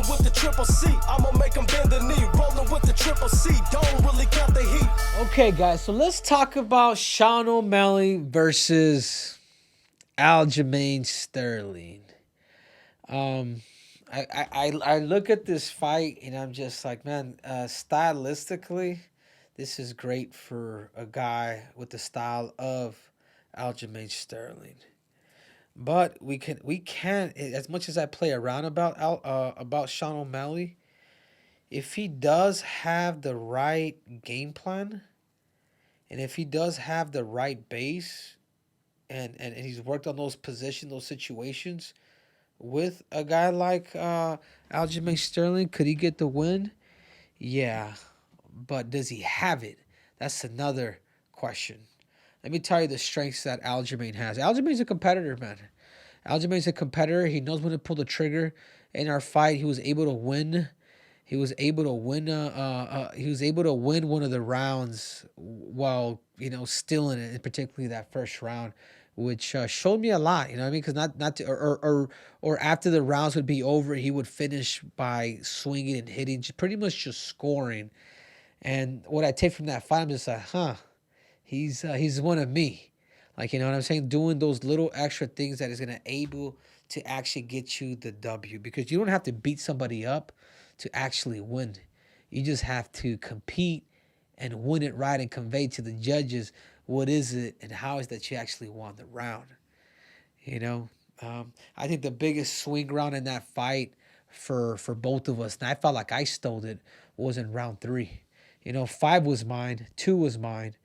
Rolling with the triple C, I'ma make him bend the knee. Rolling with the triple C, don't really count the heat. Okay, guys, so let's talk about Sean O'Malley versus Aljamain Sterling. I look at this fight and I'm just like, man, stylistically, this is great for a guy with the style of Aljamain Sterling. But we can't, as much as I play around about Sean O'Malley, if he does have the right game plan and if he does have the right base and he's worked on those positions, those situations with a guy like Aljamain Sterling, could he get the win? Yeah, but does he have it? That's another question. Let me tell you the strengths that Aljamain has. Aljamain's a competitor, man. Aljamain's a competitor. He knows when to pull the trigger. In our fight, he was able to win. He was able to win. He was able to win one of the rounds while still in it, particularly that first round, which showed me a lot. You know what I mean? Because not to, or after the rounds would be over, he would finish by swinging and hitting, pretty much just scoring. And what I take from that fight, I'm just like, he's one of me. Like, you know what I'm saying? Doing those little extra things that is going to able to actually get you the W, because you don't have to beat somebody up to actually win. You just have to compete and win it right and convey to the judges what is it and how is that you actually won the round. You know, I think the biggest swing round in that fight for both of us, and I felt like I stole it, was in round 3. 5 was mine, 2 was mine.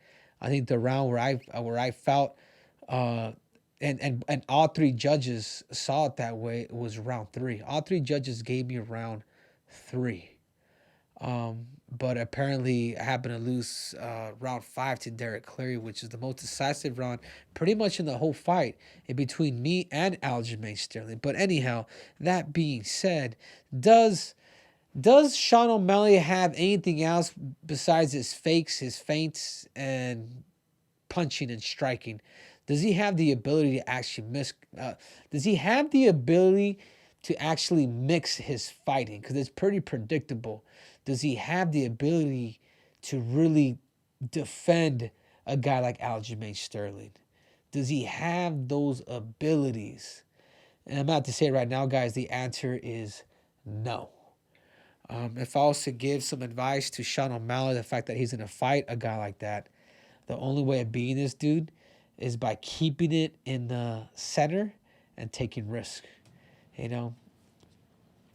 I think the round where I felt and all 3 judges saw it that way, it was round 3. All 3 judges gave me round 3. But apparently I happened to lose round 5 to Derek Cleary, which is the most decisive round pretty much in the whole fight in between me and Aljamain Sterling. But anyhow, that being said, does Sean O'Malley have anything else besides his fakes, his feints, and punching and striking? Does he have the ability to actually does he have the ability to actually mix his fighting? Because it's pretty predictable. Does he have the ability to really defend a guy like Aljamain Sterling? Does he have those abilities? And I'm about to say right now, guys, the answer is no. If I was to give some advice to Sean O'Malley, the fact that he's going to fight a guy like that, the only way of beating this dude is by keeping it in the center and taking risk.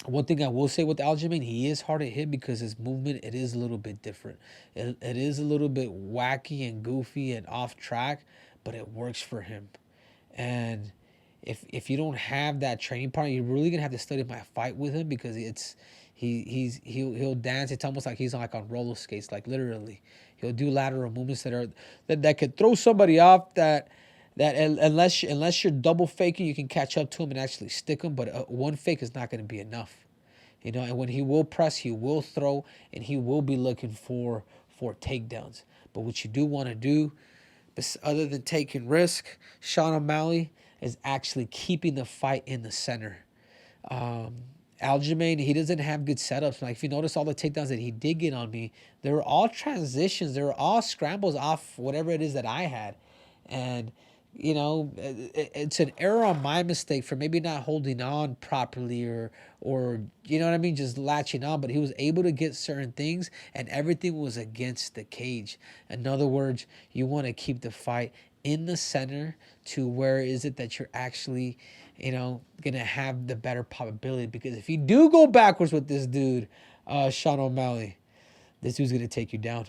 One thing I will say with Aljamain, he is hard to hit because his movement, it is a little bit different. It is a little bit wacky and goofy and off track, but it works for him. And if you don't have that training partner, you're really gonna have to study my fight with him, because he'll dance. It's almost like he's like on roller skates, like literally. He'll do lateral movements that could throw somebody off. That unless you're double faking, you can catch up to him and actually stick him. But one fake is not going to be enough, And when he will press, he will throw, and he will be looking for takedowns. But what you do want to do, other than taking risk, Sean O'Malley, is actually keeping the fight in the center. Aljamain, he doesn't have good setups. Like, if you notice all the takedowns that he did get on me, they were all transitions. They were all scrambles off whatever it is that I had. And, it's an error on my mistake for maybe not holding on properly or you know what I mean, just latching on. But he was able to get certain things, and everything was against the cage. In other words, you want to keep the fight in the center to where is it that you're actually gonna have the better probability. Because if you do go backwards with this dude, Sean O'Malley, this dude's gonna take you down.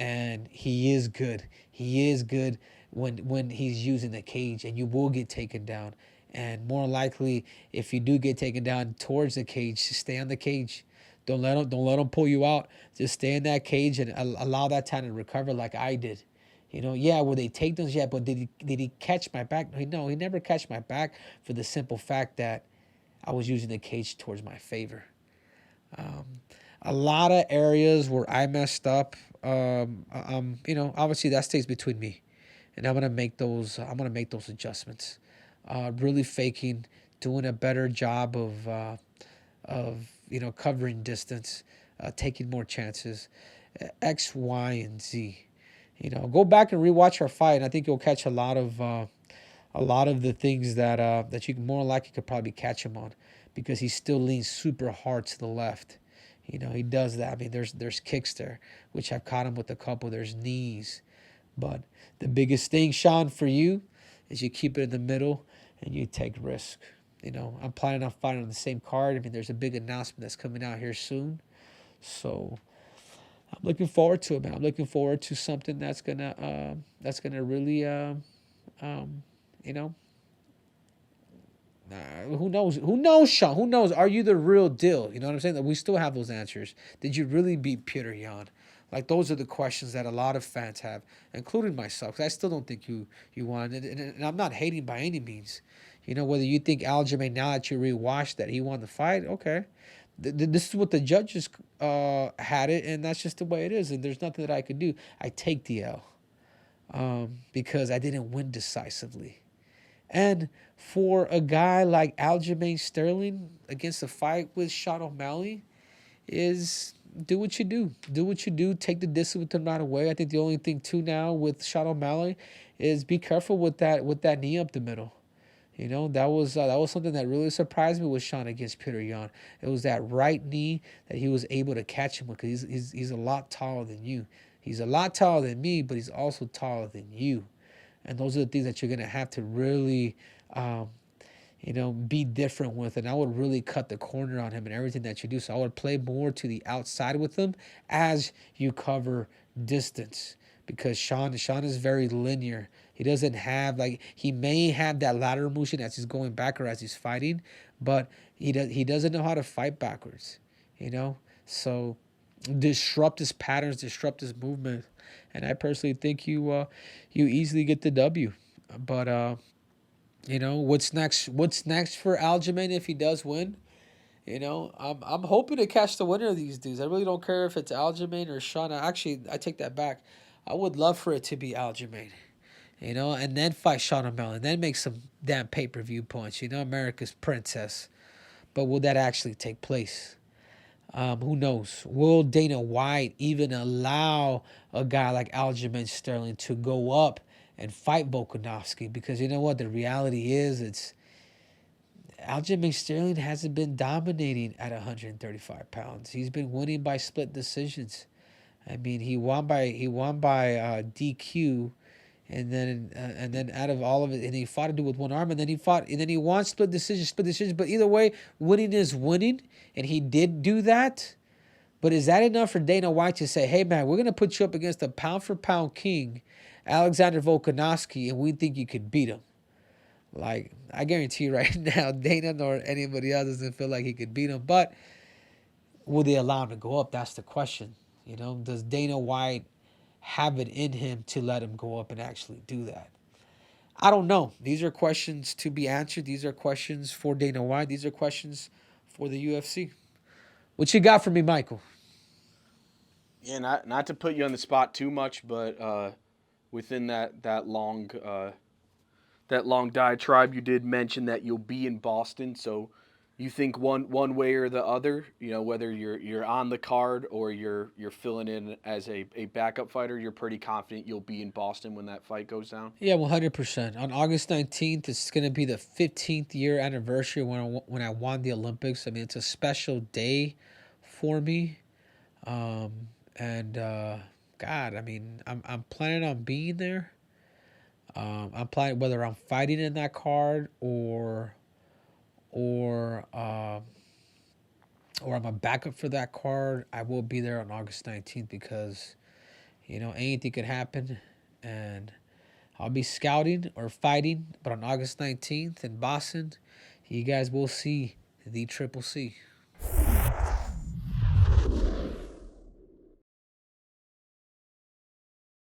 And he is good. He is good when he's using the cage, and you will get taken down. And more likely, if you do get taken down towards the cage, just stay on the cage. Don't let him pull you out. Just stay in that cage and allow that time to recover, like I did. Were they takedowns? Yeah, but did he catch my back? No, he never catch my back, for the simple fact that I was using the cage towards my favor. A lot of areas where I messed up, obviously that stays between me, and I'm gonna make those adjustments. Really faking, doing a better job of covering distance, taking more chances, X, Y, and Z. Go back and rewatch our fight, and I think you'll catch a lot of the things that you more likely could probably catch him on, because he still leans super hard to the left. He does that. I mean, there's kicks there, which I've caught him with a couple. There's knees, but the biggest thing, Sean, for you, is you keep it in the middle and you take risk. I'm planning on fighting on the same card. I mean, there's a big announcement that's coming out here soon, so I'm looking forward to it, man. I'm looking forward to something that's gonna really, you know, who knows? Who knows, Sean? Who knows? Are you the real deal? You know what I'm saying? That we still have those answers. Did you really beat Peter Yan? Like, those are the questions that a lot of fans have, including myself. 'Cause I still don't think you won, and I'm not hating by any means. Whether you think Aljamain, now that you rewatched that he won the fight, okay. This is what the judges had it, and that's just the way it is. And there's nothing that I could do. I take the L, because I didn't win decisively. And for a guy like Aljamain Sterling against a fight with Sean O'Malley, is do what you do. Do what you do. Take the distance with him right away. I think the only thing too now with Sean O'Malley is be careful with that knee up the middle. That was something that really surprised me with Sean against Peter Yan. It was that right knee that he was able to catch him with, because he's a lot taller than you. He's a lot taller than me, but he's also taller than you. And those are the things that you're going to have to really, be different with. And I would really cut the corner on him and everything that you do. So I would play more to the outside with him as you cover distance, because Sean is very linear. He doesn't have, like, he may have that lateral motion as he's going back or as he's fighting, but he doesn't know how to fight backwards, So disrupt his patterns, disrupt his movement, and I personally think you easily get the W. But what's next? What's next for Aljamain if he does win? I'm hoping to catch the winner of these dudes. I really don't care if it's Aljamain or Sean. Actually, I take that back. I would love for it to be Aljamain, and then fight Sean O'Malley, and then make some damn pay-per-view points. America's princess. But will that actually take place? Who knows? Will Dana White even allow a guy like Aljamain Sterling to go up and fight Volkanovski? Because you know what? The reality is, Aljamain Sterling hasn't been dominating at 135 pounds. He's been winning by split decisions. I mean, he won by DQ, and then out of all of it, and he fought to do with one arm, and then he won split decisions. But either way, winning is winning, and he did do that. But is that enough for Dana White to say, "Hey man, we're gonna put you up against the pound for pound king, Alexander Volkanovski, and we think you could beat him"? Like, I guarantee you right now, Dana nor anybody else doesn't feel like he could beat him. But will they allow him to go up? That's the question. Does Dana White have it in him to let him go up and actually do that? I don't know. These are questions to be answered. These are questions for Dana White. These are questions for the UFC. What you got for me, Michael? Yeah, not to put you on the spot too much, but within that long diatribe, you did mention that you'll be in Boston. So you think one way or the other, whether you're on the card or you're filling in as a backup fighter, you're pretty confident you'll be in Boston when that fight goes down? Yeah, 100%. On August 19th, it's going to be the 15th year anniversary when I won the Olympics. I mean, it's a special day for me. God, I mean, I'm planning on being there. I'm planning, whether I'm fighting in that card or I'm a backup for that card, I will be there on August 19th, because anything could happen, and I'll be scouting or fighting. But on August 19th in Boston, you guys will see the Triple C.